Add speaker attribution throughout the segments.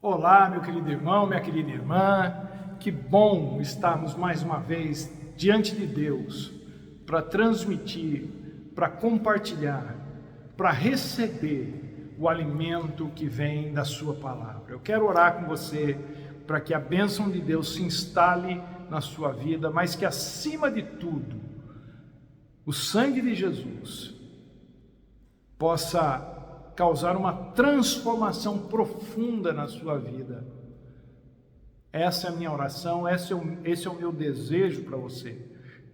Speaker 1: Olá, meu querido irmão, minha querida irmã, que bom estarmos mais uma vez diante de Deus para transmitir, para compartilhar, para receber o alimento que vem da sua palavra. Eu quero orar com você para que a bênção de Deus se instale na sua vida, mas que acima de tudo, o sangue de Jesus possa causar uma transformação profunda na sua vida. Essa é a minha oração, esse é o meu desejo para você,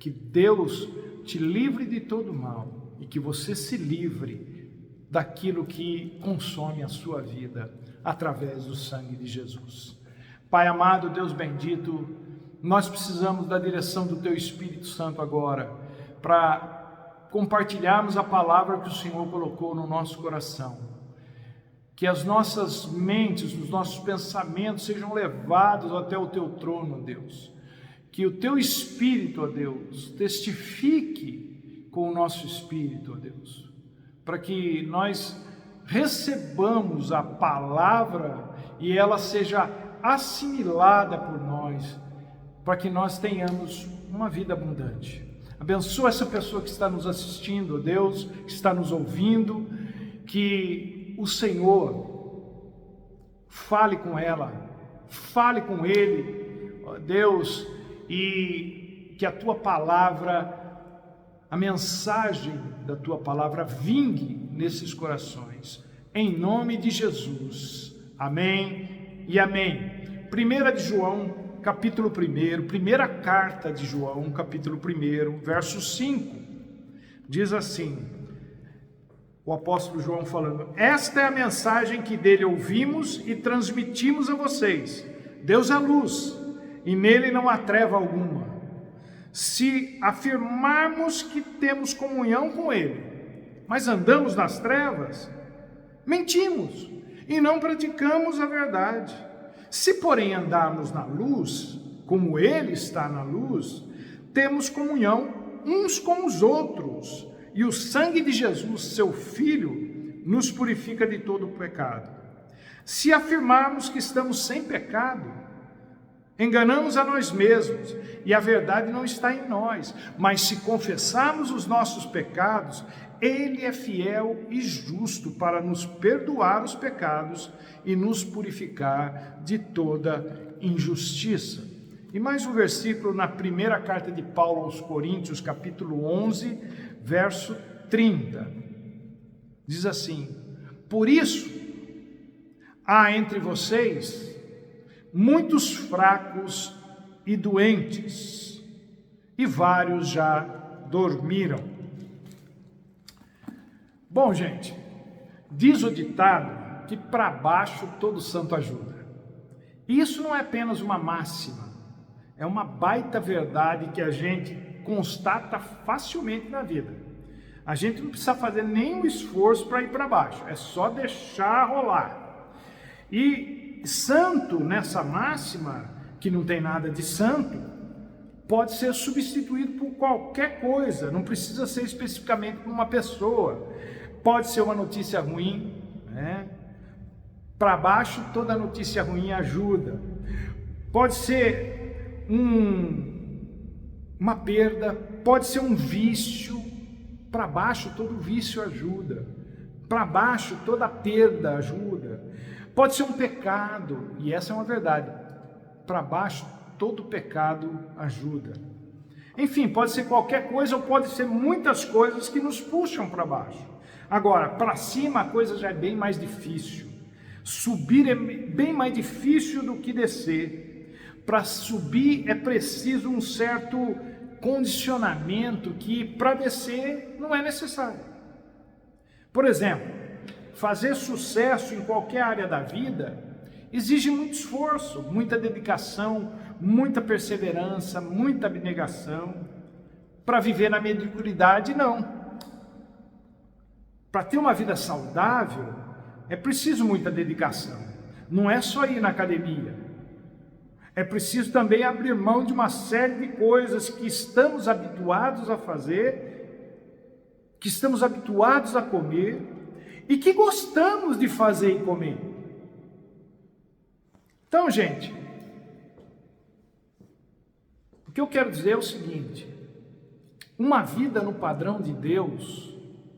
Speaker 1: que Deus te livre de todo mal e que você se livre daquilo que consome a sua vida através do sangue de Jesus. Pai amado, Deus bendito, nós precisamos da direção do Teu Espírito Santo agora para compartilharmos a palavra que o Senhor colocou no nosso coração. Que as nossas mentes, os nossos pensamentos sejam levados até o Teu trono, Deus. Que o Teu Espírito, ó Deus, testifique com o nosso Espírito, ó Deus. Para que nós recebamos a palavra e ela seja assimilada por nós, para que nós tenhamos uma vida abundante. Abençoa essa pessoa que está nos assistindo, Deus, que está nos ouvindo, que o Senhor fale com ela, fale com ele, ó Deus, e que a Tua palavra, a mensagem da Tua palavra vingue nesses corações, em nome de Jesus, amém e amém. 1 de João, capítulo 1, primeira carta de João, capítulo 1, verso 5, diz assim, o apóstolo João falando: esta é a mensagem que dele ouvimos e transmitimos a vocês. Deus é luz, e nele não há treva alguma. Se afirmarmos que temos comunhão com ele, mas andamos nas trevas, mentimos e não praticamos a verdade. Se, porém, andarmos na luz, como Ele está na luz, temos comunhão uns com os outros, e o sangue de Jesus, seu Filho, nos purifica de todo o pecado. Se afirmarmos que estamos sem pecado, enganamos a nós mesmos, e a verdade não está em nós. Mas se confessarmos os nossos pecados, Ele é fiel e justo para nos perdoar os pecados e nos purificar de toda injustiça. E mais um versículo na primeira carta de Paulo aos Coríntios, capítulo 11, verso 30. Diz assim: por isso, há entre vocês muitos fracos e doentes, e vários já dormiram. Bom, gente, diz o ditado que para baixo todo santo ajuda. E isso não é apenas uma máxima, é uma baita verdade que a gente constata facilmente na vida. A gente não precisa fazer nenhum esforço para ir para baixo, é só deixar rolar. E santo, nessa máxima, que não tem nada de santo, pode ser substituído por qualquer coisa, não precisa ser especificamente por uma pessoa. Pode ser uma notícia ruim, né? Para baixo toda notícia ruim ajuda. Pode ser uma perda, pode ser um vício. Para baixo todo vício ajuda. Para baixo toda perda ajuda. Pode ser um pecado, e essa é uma verdade. Para baixo todo pecado ajuda. Enfim, pode ser qualquer coisa ou pode ser muitas coisas que nos puxam para baixo. Agora, para cima a coisa já é bem mais difícil. Subir é bem mais difícil do que descer. Para subir é preciso um certo condicionamento que para descer não é necessário. Por exemplo, fazer sucesso em qualquer área da vida exige muito esforço, muita dedicação, muita perseverança, muita abnegação. Para viver na mediocridade, não. Para ter uma vida saudável, é preciso muita dedicação. Não é só ir na academia. É preciso também abrir mão de uma série de coisas que estamos habituados a fazer, que estamos habituados a comer e que gostamos de fazer e comer. Então, gente, o que eu quero dizer é o seguinte: uma vida no padrão de Deus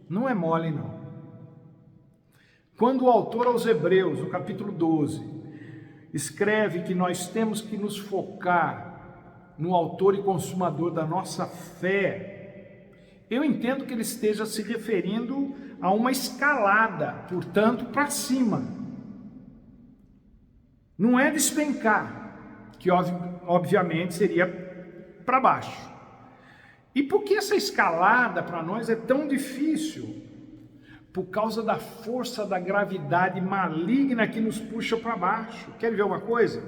Speaker 1: não é mole, não. Quando o autor aos Hebreus, no capítulo 12, escreve que nós temos que nos focar no autor e consumador da nossa fé, eu entendo que ele esteja se referindo a uma escalada, portanto, para cima. Não é despencar, que obviamente seria para baixo. E por que essa escalada para nós é tão difícil? Por causa da força da gravidade maligna que nos puxa para baixo. Quer ver uma coisa?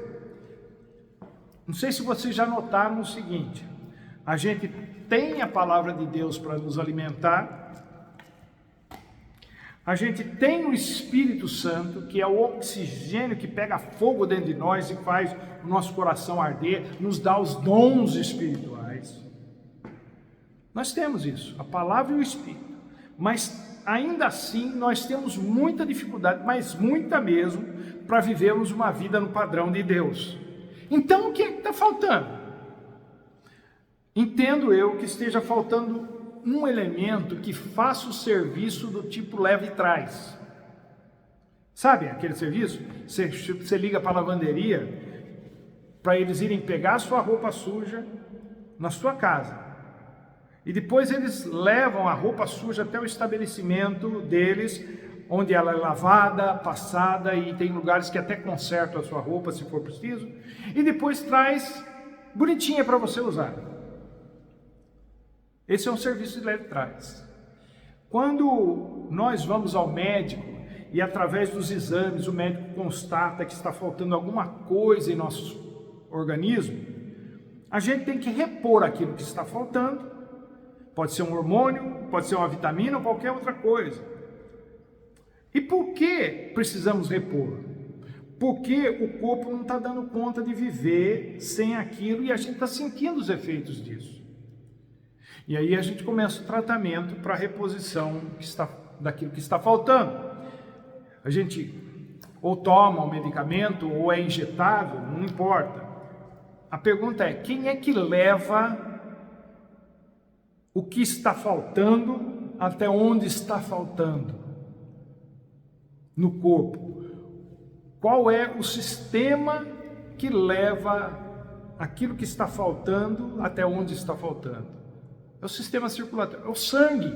Speaker 1: Não sei se vocês já notaram o seguinte: a gente tem a palavra de Deus para nos alimentar, a gente tem o Espírito Santo, que é o oxigênio que pega fogo dentro de nós e faz o nosso coração arder, nos dá os dons espirituais. Nós temos isso, a palavra e o Espírito, mas ainda assim nós temos muita dificuldade, mas muita mesmo, para vivermos uma vida no padrão de Deus. Então o que é que está faltando? Entendo eu que esteja faltando um elemento que faça o serviço do tipo leve e traz. Sabe aquele serviço? Você liga para a lavanderia para eles irem pegar a sua roupa suja na sua casa. E depois eles levam a roupa suja até o estabelecimento deles, onde ela é lavada, passada, e tem lugares que até consertam a sua roupa se for preciso. E depois traz bonitinha para você usar. Esse é um serviço de leve trás. Quando nós vamos ao médico e através dos exames o médico constata que está faltando alguma coisa em nosso organismo, a gente tem que repor aquilo que está faltando. Pode ser um hormônio, pode ser uma vitamina ou qualquer outra coisa. E por que precisamos repor? Porque o corpo não está dando conta de viver sem aquilo e a gente está sentindo os efeitos disso. E aí a gente começa o tratamento para a reposição daquilo que está faltando. A gente ou toma o medicamento ou é injetável, não importa. A pergunta é: quem é que leva o que está faltando até onde está faltando no corpo? Qual é o sistema que leva aquilo que está faltando até onde está faltando? É o sistema circulatório, é o sangue.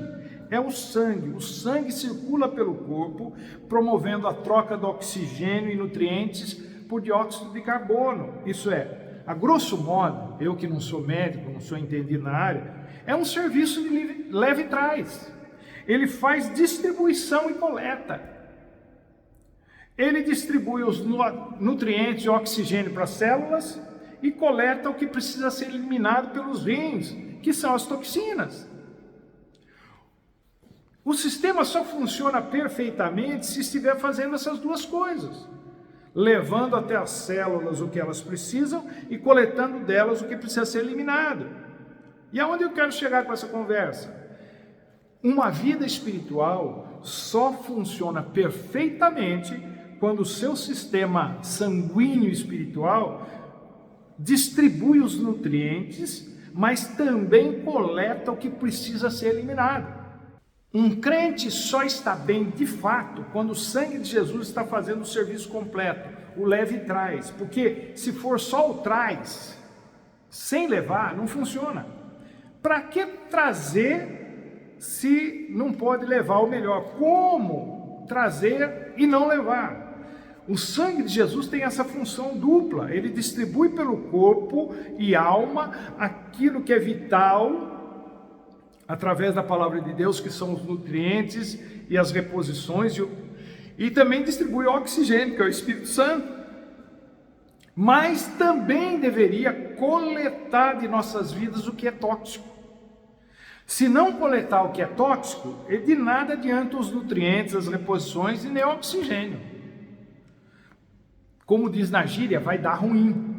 Speaker 1: É o sangue. O sangue circula pelo corpo, promovendo a troca do oxigênio e nutrientes por dióxido de carbono. Isso é, a grosso modo, eu que não sou médico, não sou entendido na área, é um serviço de leve trás. Ele faz distribuição e coleta. Ele distribui os nutrientes e oxigênio para as células e coleta o que precisa ser eliminado pelos rins, que são as toxinas. O sistema só funciona perfeitamente se estiver fazendo essas duas coisas, levando até as células o que elas precisam e coletando delas o que precisa ser eliminado. E aonde eu quero chegar com essa conversa? Uma vida espiritual só funciona perfeitamente quando o seu sistema sanguíneo espiritual distribui os nutrientes, mas também coleta o que precisa ser eliminado. Um crente só está bem de fato quando o sangue de Jesus está fazendo o serviço completo, o leve e traz, porque se for só o traz, sem levar, não funciona. Para que trazer se não pode levar o melhor? Como trazer e não levar? O sangue de Jesus tem essa função dupla, ele distribui pelo corpo e alma aquilo que é vital, através da palavra de Deus, que são os nutrientes e as reposições, e também distribui o oxigênio, que é o Espírito Santo. Mas também deveria coletar de nossas vidas o que é tóxico. Se não coletar o que é tóxico, de nada adianta os nutrientes, as reposições e nem o oxigênio. Como diz na gíria, vai dar ruim.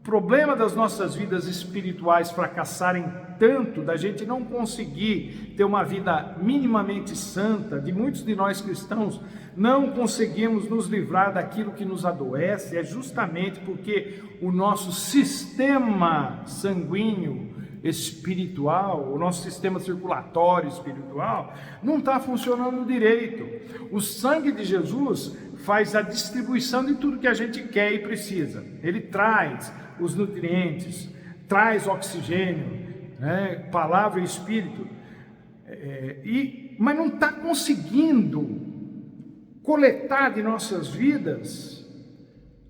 Speaker 1: problema das nossas vidas espirituais fracassarem tanto, da gente não conseguir ter uma vida minimamente santa, de muitos de nós cristãos não conseguimos nos livrar daquilo que nos adoece, é justamente porque o nosso sistema sanguíneo espiritual, o nosso sistema circulatório espiritual não está funcionando direito. O sangue de Jesus faz a distribuição de tudo que a gente quer e precisa. Ele traz os nutrientes, traz oxigênio, palavra e espírito, mas não está conseguindo coletar de nossas vidas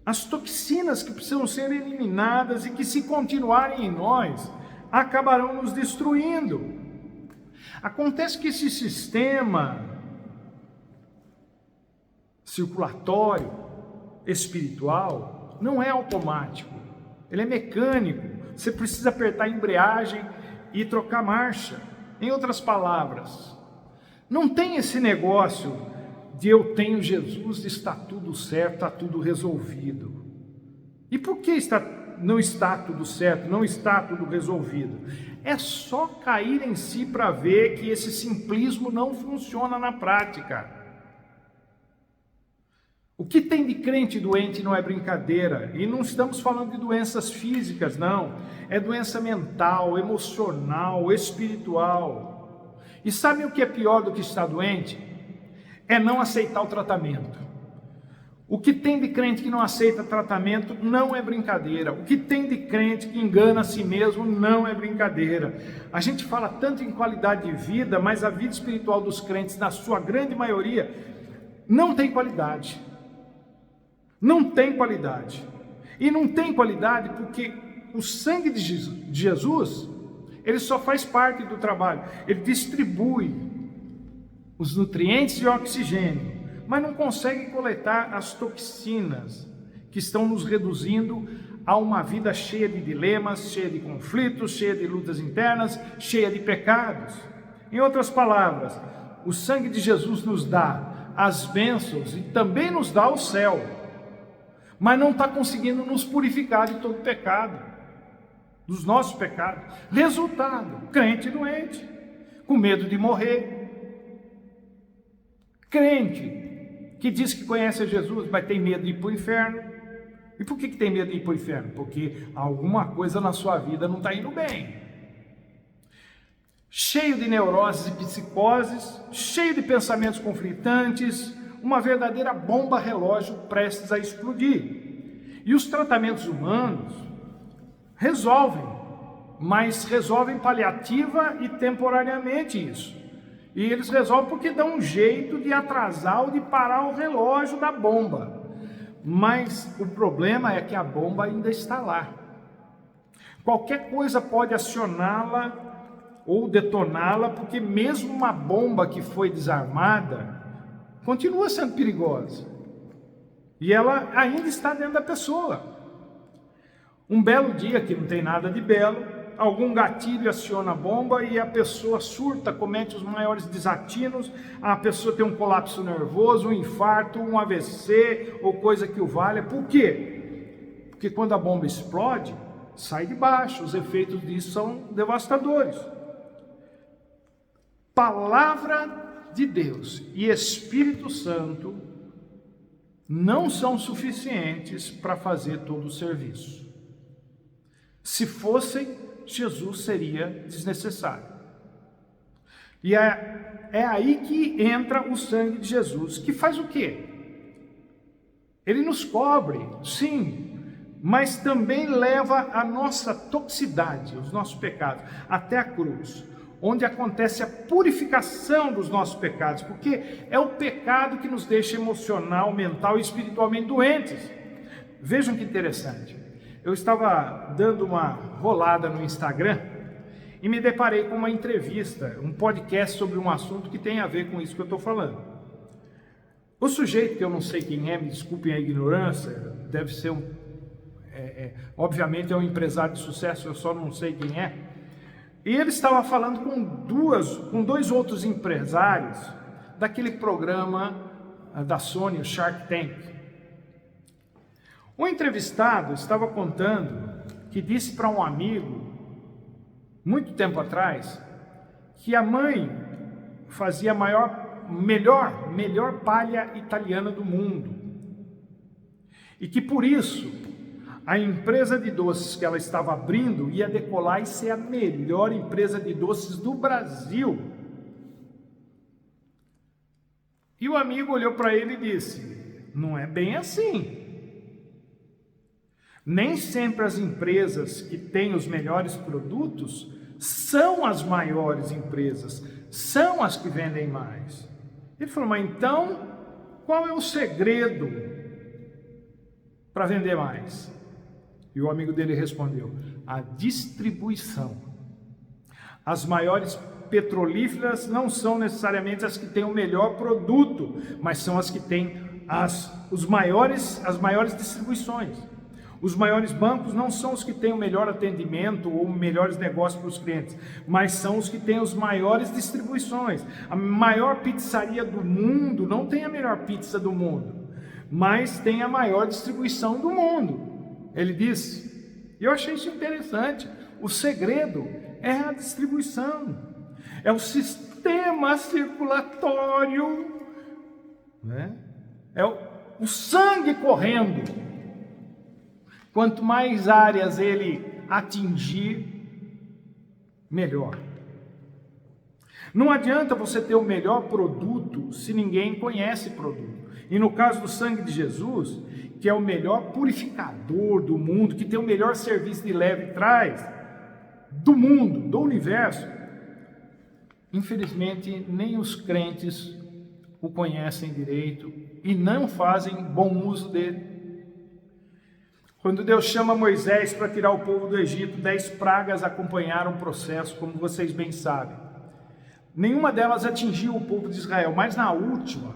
Speaker 1: as toxinas que precisam ser eliminadas e que, se continuarem em nós, acabarão nos destruindo. Acontece que esse sistema circulatório espiritual não é automático, ele é mecânico. Você precisa apertar a embreagem e trocar marcha. Em outras palavras, não tem esse negócio de eu tenho Jesus, está tudo certo, está tudo resolvido. E por que não está tudo certo, não está tudo resolvido? É só cair em si para ver que esse simplismo não funciona na prática. O que tem de crente doente não é brincadeira, e não estamos falando de doenças físicas, não. É doença mental, emocional, espiritual. E sabem o que é pior do que estar doente? É não aceitar o tratamento. O que tem de crente que não aceita tratamento não é brincadeira. O que tem de crente que engana a si mesmo não é brincadeira. A gente fala tanto em qualidade de vida, mas a vida espiritual dos crentes, na sua grande maioria, não tem qualidade. Não tem qualidade. E não tem qualidade porque o sangue de Jesus, ele só faz parte do trabalho. Ele distribui os nutrientes e oxigênio, mas não consegue coletar as toxinas que estão nos reduzindo a uma vida cheia de dilemas, cheia de conflitos, cheia de lutas internas, cheia de pecados. Em outras palavras, o sangue de Jesus nos dá as bênçãos e também nos dá o céu, mas não está conseguindo nos purificar de todo pecado, dos nossos pecados. Resultado, crente doente, com medo de morrer. Crente que diz que conhece a Jesus, mas tem medo de ir para o inferno. E por que tem medo de ir para o inferno? Porque alguma coisa na sua vida não está indo bem. Cheio de neuroses e psicoses, cheio de pensamentos conflitantes, uma verdadeira bomba relógio prestes a explodir. E os tratamentos humanos resolvem, mas resolvem paliativa e temporariamente isso. E eles resolvem porque dão um jeito de atrasar ou de parar o relógio da bomba. Mas o problema é que a bomba ainda está lá. Qualquer coisa pode acioná-la ou detoná-la, porque mesmo uma bomba que foi desarmada continua sendo perigosa. E ela ainda está dentro da pessoa. Um belo dia, que não tem nada de belo, algum gatilho aciona a bomba e a pessoa surta, comete os maiores desatinos, a pessoa tem um colapso nervoso, um infarto, um AVC ou coisa que o valha. Por quê? Porque quando a bomba explode, sai de baixo, os efeitos disso são devastadores. Palavra de Deus e Espírito Santo não são suficientes para fazer todo o serviço. Se fossem, Jesus seria desnecessário. E é aí que entra o sangue de Jesus, que faz o quê? Ele nos cobre, sim, mas também leva a nossa toxicidade, os nossos pecados, até a cruz, onde acontece a purificação dos nossos pecados, porque é o pecado que nos deixa emocional, mental e espiritualmente doentes. Vejam que interessante. Eu estava dando uma rolada no Instagram e me deparei com uma entrevista, um podcast sobre um assunto que tem a ver com isso que eu estou falando. O sujeito, que eu não sei quem é, me desculpem a ignorância, deve ser obviamente é um empresário de sucesso, eu só não sei quem é. E ele estava falando com dois outros empresários daquele programa da Sony, o Shark Tank. O entrevistado estava contando que disse para um amigo, muito tempo atrás, que a mãe fazia a melhor palha italiana do mundo. E que por isso, a empresa de doces que ela estava abrindo ia decolar e ser a melhor empresa de doces do Brasil. E o amigo olhou para ele e disse: não é bem assim. Nem sempre as empresas que têm os melhores produtos são as maiores empresas, são as que vendem mais. Ele falou: mas então, qual é o segredo para vender mais? E o amigo dele respondeu: a distribuição. As maiores petrolíferas não são necessariamente as que têm o melhor produto, mas são as que têm as maiores distribuições. Os maiores bancos não são os que têm o melhor atendimento ou melhores negócios para os clientes, mas são os que têm as maiores distribuições. A maior pizzaria do mundo não tem a melhor pizza do mundo, mas tem a maior distribuição do mundo. Ele disse, e eu achei isso interessante, o segredo é a distribuição, é o sistema circulatório, né? É o sangue correndo. Quanto mais áreas ele atingir, melhor. Não adianta você ter o melhor produto se ninguém conhece o produto. E no caso do sangue de Jesus, que é o melhor purificador do mundo, que tem o melhor serviço de leve e trás do mundo, do universo, infelizmente nem os crentes o conhecem direito e não fazem bom uso dele. Quando Deus chama Moisés para tirar o povo do Egito, 10 pragas acompanharam o processo, como vocês bem sabem. Nenhuma delas atingiu o povo de Israel, mas na última,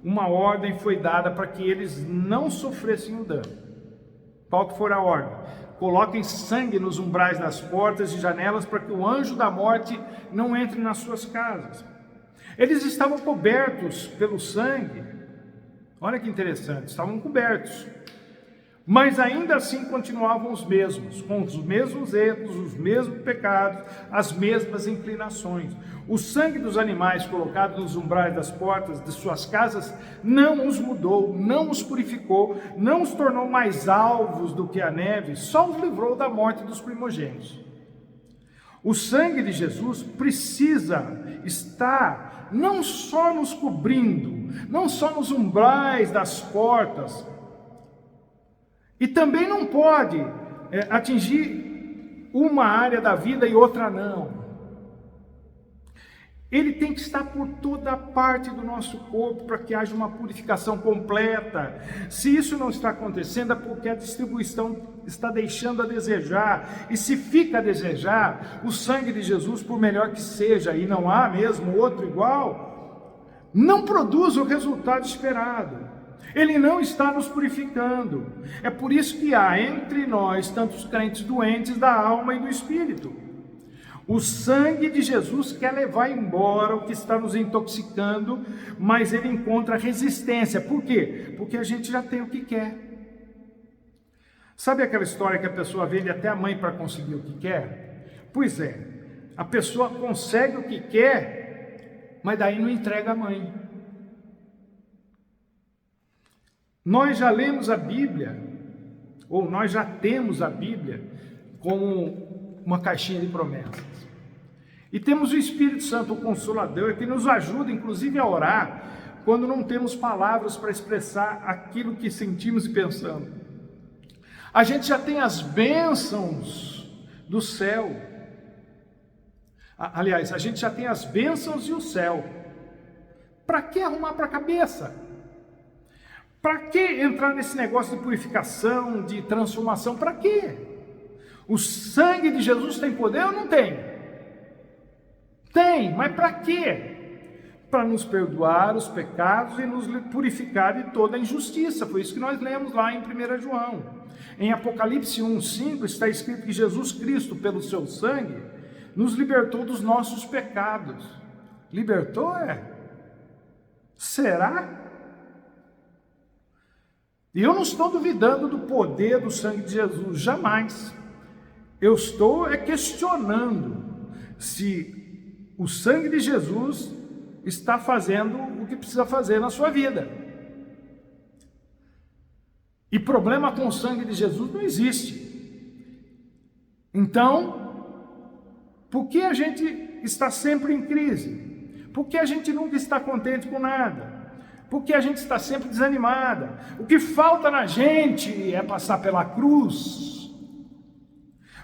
Speaker 1: uma ordem foi dada para que eles não sofressem o dano. Qual que for a ordem? Coloquem sangue nos umbrais das portas e janelas para que o anjo da morte não entre nas suas casas. Eles estavam cobertos pelo sangue. Olha que interessante, estavam cobertos. Mas ainda assim continuavam os mesmos, com os mesmos erros, os mesmos pecados, as mesmas inclinações. O sangue dos animais colocado nos umbrais das portas de suas casas não os mudou, não os purificou, não os tornou mais alvos do que a neve, só os livrou da morte dos primogênitos. O sangue de Jesus precisa estar não só nos cobrindo, não só nos umbrais das portas, e também não pode atingir uma área da vida e outra não. Ele tem que estar por toda parte do nosso corpo para que haja uma purificação completa. Se isso não está acontecendo é porque a distribuição está deixando a desejar. E se fica a desejar, o sangue de Jesus, por melhor que seja, e não há mesmo outro igual, não produz o resultado esperado. Ele não está nos purificando. É por isso que há entre nós tantos crentes doentes da alma e do espírito. O sangue de Jesus quer levar embora o que está nos intoxicando, mas ele encontra resistência. Por quê? Porque a gente já tem o que quer. Sabe aquela história que a pessoa vende até a mãe para conseguir o que quer? Pois é, a pessoa consegue o que quer, mas daí não entrega a mãe. Nós já lemos a Bíblia, ou nós já temos a Bíblia como uma caixinha de promessas. E temos o Espírito Santo, o Consolador, que nos ajuda inclusive a orar, quando não temos palavras para expressar aquilo que sentimos e pensamos. A gente já tem as bênçãos do céu. Aliás, a gente já tem as bênçãos e o céu. Para que arrumar para a cabeça? Para que entrar nesse negócio de purificação, de transformação? Para quê? O sangue de Jesus tem poder ou não tem? Tem, mas para quê? Para nos perdoar os pecados e nos purificar de toda a injustiça. Foi isso que nós lemos lá em 1 João. Em Apocalipse 1:5 está escrito que Jesus Cristo, pelo seu sangue, nos libertou dos nossos pecados. Libertou, é? Será? E eu não estou duvidando do poder do sangue de Jesus, jamais. Eu estou questionando se o sangue de Jesus está fazendo o que precisa fazer na sua vida. E problema com o sangue de Jesus não existe. Então, por que a gente está sempre em crise? Por que a gente nunca está contente com nada? Por que a gente está sempre desanimada? O que falta na gente é passar pela cruz.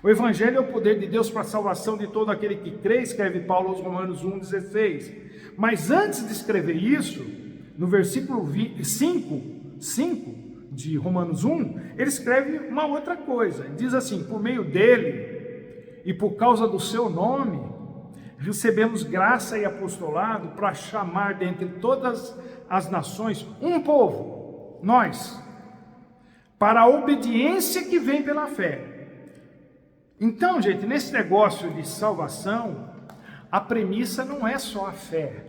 Speaker 1: O Evangelho é o poder de Deus para a salvação de todo aquele que crê, escreve Paulo aos Romanos 1,16. Mas antes de escrever isso, no versículo 5 de Romanos 1, ele escreve uma outra coisa. Diz assim: por meio dele e por causa do seu nome, recebemos graça e apostolado para chamar dentre todas as nações um povo, nós, para a obediência que vem pela fé. Então, gente, nesse negócio de salvação, a premissa não é só a fé,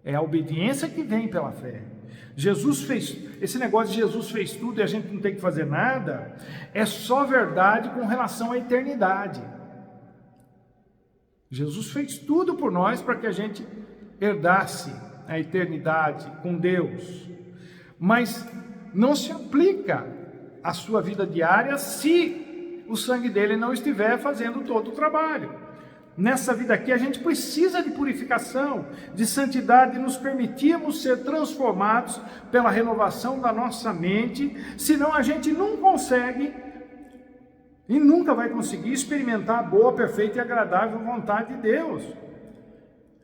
Speaker 1: é a obediência que vem pela fé. Jesus fez, esse negócio de Jesus fez tudo e a gente não tem que fazer nada, é só verdade com relação à eternidade. Jesus fez tudo por nós para que a gente herdasse a eternidade com Deus, mas não se aplica à sua vida diária se o sangue dele não estiver fazendo todo o trabalho. Nessa vida aqui a gente precisa de purificação, de santidade, de nos permitirmos ser transformados pela renovação da nossa mente, senão a gente não consegue e nunca vai conseguir experimentar a boa, perfeita e agradável vontade de Deus.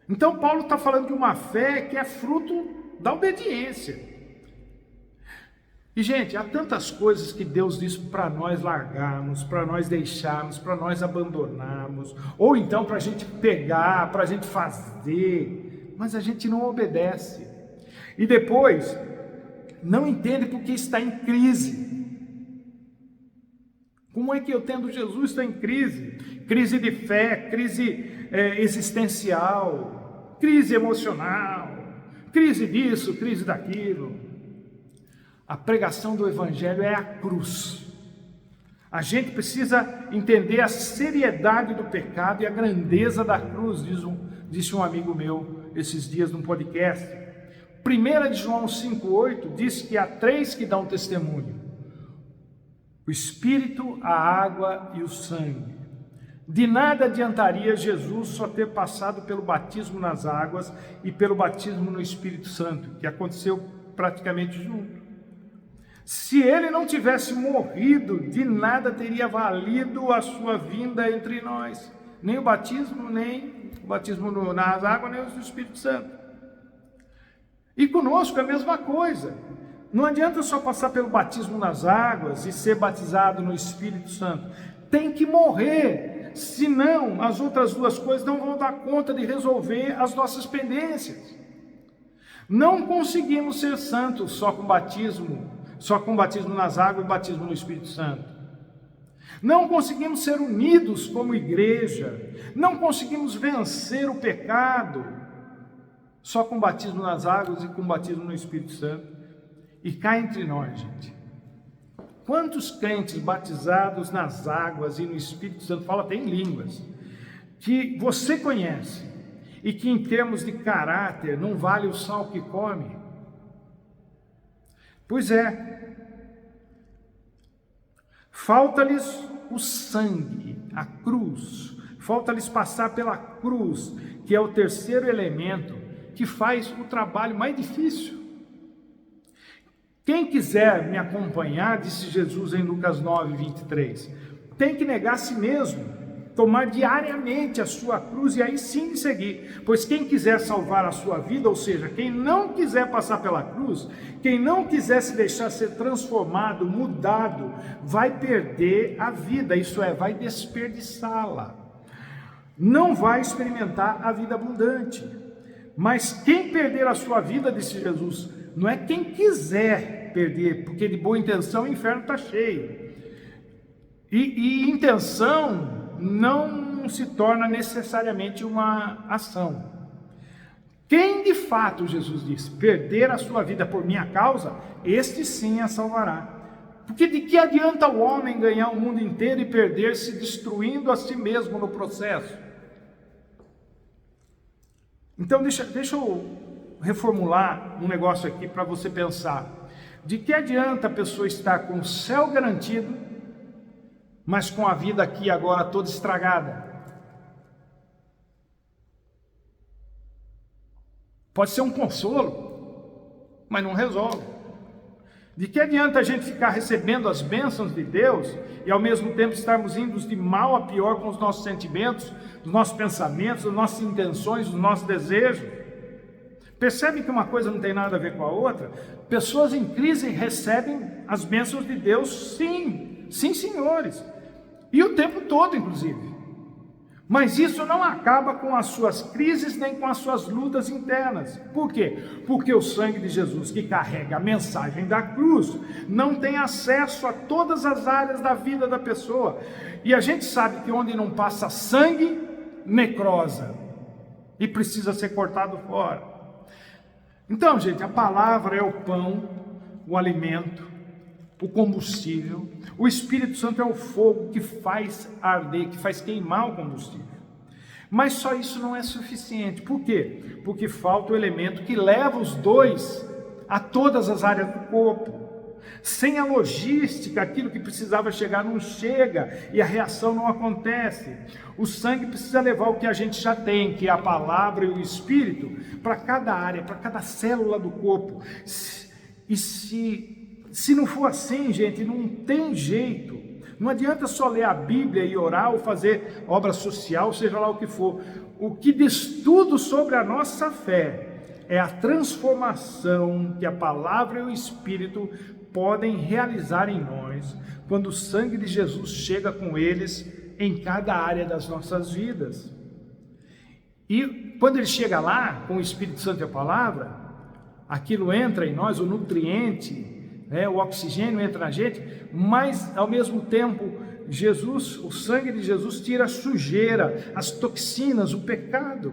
Speaker 1: Então Paulo está falando de uma fé que é fruto da obediência. E gente, há tantas coisas que Deus diz para nós largarmos, para nós deixarmos, para nós abandonarmos, ou então para a gente pegar, para a gente fazer, mas a gente não obedece. E depois, não entende porque está em crise. Como é que eu, tendo Jesus, estou em crise? Crise de fé, crise existencial, crise emocional, crise disso, crise daquilo. A pregação do Evangelho é a cruz. A gente precisa entender a seriedade do pecado e a grandeza da cruz, disse um amigo meu esses dias num podcast. 1 de João 5,8 diz que há 3 que dão testemunho: o Espírito, a água e o sangue. De nada adiantaria Jesus só ter passado pelo batismo nas águas e pelo batismo no Espírito Santo, que aconteceu praticamente junto. Se ele não tivesse morrido, de nada teria valido a sua vinda entre nós. Nem o batismo nas águas, nem o Espírito Santo. E conosco é a mesma coisa. Não adianta só passar pelo batismo nas águas e ser batizado no Espírito Santo. Tem que morrer, senão as outras duas coisas não vão dar conta de resolver as nossas pendências. Não conseguimos ser santos só com batismo nas águas e batismo no Espírito Santo. Não conseguimos ser unidos como igreja, não conseguimos vencer o pecado só com batismo nas águas e com batismo no Espírito Santo. E cá entre nós, gente, quantos crentes batizados nas águas e no Espírito Santo, fala até em línguas, que você conhece e que em termos de caráter não vale o sal que come? Pois é, falta-lhes o sangue, a cruz, falta-lhes passar pela cruz, que é o terceiro elemento que faz o trabalho mais difícil. Quem quiser me acompanhar, disse Jesus em Lucas 9:23, tem que negar a si mesmo, tomar diariamente a sua cruz e aí sim me seguir. Pois quem quiser salvar a sua vida, ou seja, quem não quiser passar pela cruz, quem não quiser se deixar ser transformado, mudado, vai perder a vida, isso é, vai desperdiçá-la. Não vai experimentar a vida abundante. Mas quem perder a sua vida, disse Jesus, não é quem quiser perder, porque de boa intenção o inferno está cheio. E intenção não se torna necessariamente uma ação. Quem de fato, Jesus disse, perder a sua vida por minha causa, este sim a salvará. Porque de que adianta o homem ganhar o mundo inteiro e perder-se destruindo a si mesmo no processo? Então deixa eu reformular um negócio aqui para você pensar. De que adianta a pessoa estar com o céu garantido, mas com a vida aqui agora toda estragada? Pode ser um consolo, mas não resolve. De que adianta a gente ficar recebendo as bênçãos de Deus e ao mesmo tempo estarmos indo de mal a pior com os nossos sentimentos, os nossos pensamentos, as nossas intenções, os nossos desejos? Percebe que uma coisa não tem nada a ver com a outra? Pessoas em crise recebem as bênçãos de Deus, sim, sim, senhores, e o tempo todo, inclusive. Mas isso não acaba com as suas crises nem com as suas lutas internas. Por quê? Porque o sangue de Jesus, que carrega a mensagem da cruz, não tem acesso a todas as áreas da vida da pessoa. E a gente sabe que onde não passa sangue, necrosa, e precisa ser cortado fora. Então, gente, a palavra é o pão, o alimento, o combustível. O Espírito Santo é o fogo que faz arder, que faz queimar o combustível. Mas só isso não é suficiente. Por quê? Porque falta o elemento que leva os dois a todas as áreas do corpo. Sem a logística, aquilo que precisava chegar não chega e a reação não acontece. O sangue precisa levar o que a gente já tem, que é a palavra e o Espírito, para cada área, para cada célula do corpo. E se não for assim, gente, não tem jeito. Não adianta só ler a Bíblia e orar ou fazer obra social, seja lá o que for. O que diz tudo sobre a nossa fé é a transformação que a palavra e o Espírito podem realizar em nós, quando o sangue de Jesus chega com eles em cada área das nossas vidas. E quando ele chega lá, com o Espírito Santo e a palavra, aquilo entra em nós, o nutriente, o oxigênio entra na gente, mas ao mesmo tempo Jesus, o sangue de Jesus tira a sujeira, as toxinas, o pecado.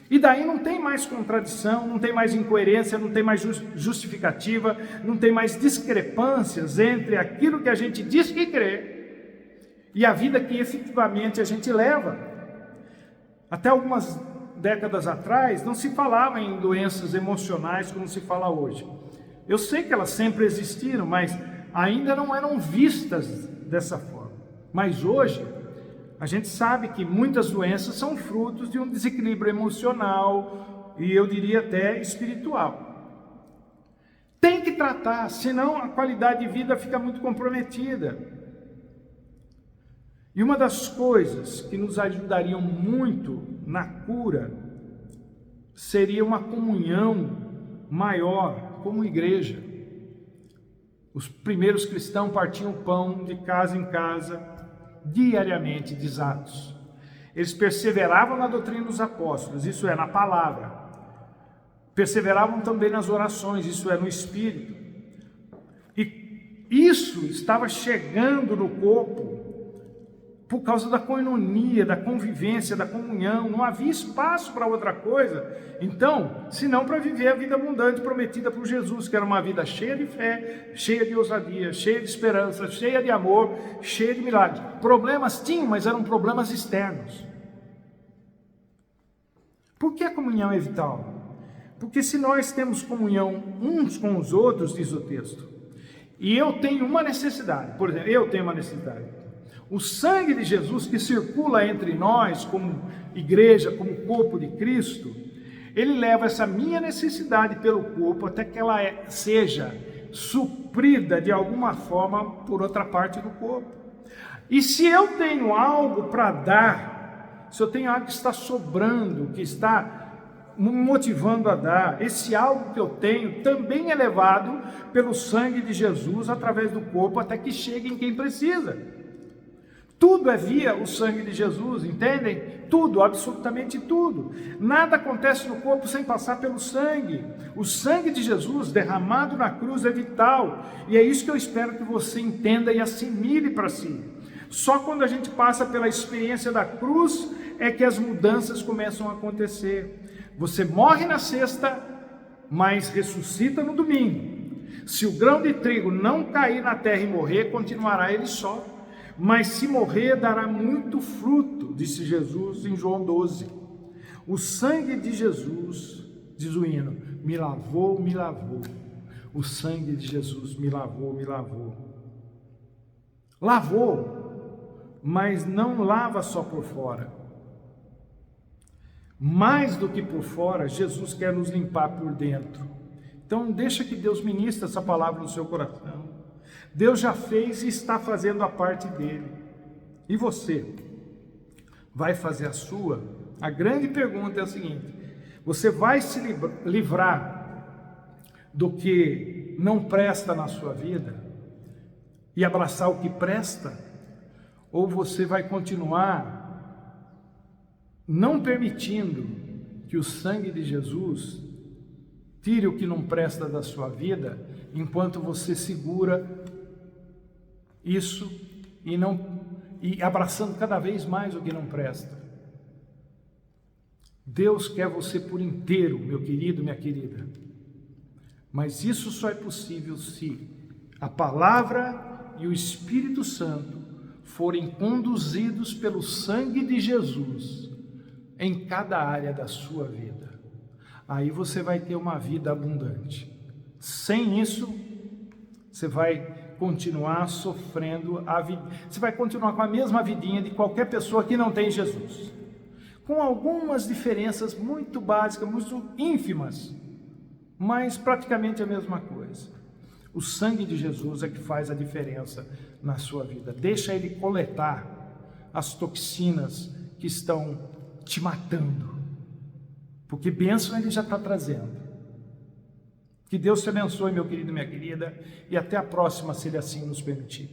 Speaker 1: E daí não tem mais contradição, não tem mais incoerência, não tem mais justificativa, não tem mais discrepâncias entre aquilo que a gente diz que crê e a vida que efetivamente a gente leva. Até algumas décadas atrás não se falava em doenças emocionais como se fala hoje. Eu sei que elas sempre existiram, mas ainda não eram vistas dessa forma. Mas hoje, a gente sabe que muitas doenças são frutos de um desequilíbrio emocional e eu diria até espiritual. Tem que tratar, senão a qualidade de vida fica muito comprometida. E uma das coisas que nos ajudariam muito na cura seria uma comunhão maior como igreja. Os primeiros cristãos partiam pão de casa em casa, diariamente, diz Atos. Eles perseveravam na doutrina dos apóstolos, isso é, na palavra. Perseveravam também nas orações, isso é, no Espírito. E isso estava chegando no corpo por causa da coinonia, da convivência, da comunhão. Não havia espaço para outra coisa, então, senão para viver a vida abundante prometida por Jesus, que era uma vida cheia de fé, cheia de ousadia, cheia de esperança, cheia de amor, cheia de milagres. Problemas tinham, mas eram problemas externos. Por que a comunhão é vital? Porque se nós temos comunhão uns com os outros, diz o texto, e eu tenho uma necessidade, por exemplo, eu tenho uma necessidade. O sangue de Jesus que circula entre nós, como igreja, como corpo de Cristo, ele leva essa minha necessidade pelo corpo até que ela seja suprida de alguma forma por outra parte do corpo. E se eu tenho algo para dar, se eu tenho algo que está sobrando, que está me motivando a dar, esse algo que eu tenho também é levado pelo sangue de Jesus através do corpo até que chegue em quem precisa. Tudo é via o sangue de Jesus, entendem? Tudo, absolutamente tudo. Nada acontece no corpo sem passar pelo sangue. O sangue de Jesus derramado na cruz é vital. E é isso que eu espero que você entenda e assimile para si. Só quando a gente passa pela experiência da cruz é que as mudanças começam a acontecer. Você morre na sexta, mas ressuscita no domingo. Se o grão de trigo não cair na terra e morrer, continuará ele só. Mas se morrer, dará muito fruto, disse Jesus em João 12. O sangue de Jesus, diz o hino, me lavou, me lavou. O sangue de Jesus me lavou, me lavou. Lavou, mas não lava só por fora. Mais do que por fora, Jesus quer nos limpar por dentro. Então deixa que Deus ministre essa palavra no seu coração. Deus já fez e está fazendo a parte dele. E você? Vai fazer a sua? A grande pergunta é a seguinte: você vai se livrar do que não presta na sua vida e abraçar o que presta? Ou você vai continuar não permitindo que o sangue de Jesus tire o que não presta da sua vida, enquanto você segura isso e abraçando cada vez mais o que não presta? Deus quer você por inteiro, meu querido, minha querida. Mas isso só é possível se a palavra e o Espírito Santo forem conduzidos pelo sangue de Jesus em cada área da sua vida. Aí você vai ter uma vida abundante. Sem isso, você vai continuar sofrendo a vida. Você vai continuar com a mesma vidinha de qualquer pessoa que não tem Jesus, com algumas diferenças muito básicas, muito ínfimas, mas praticamente a mesma coisa. O sangue de Jesus é que faz a diferença na sua vida. Deixa ele coletar as toxinas que estão te matando, porque bênção ele já está trazendo. Que Deus te abençoe, meu querido e minha querida, e até a próxima, se ele assim nos permitir.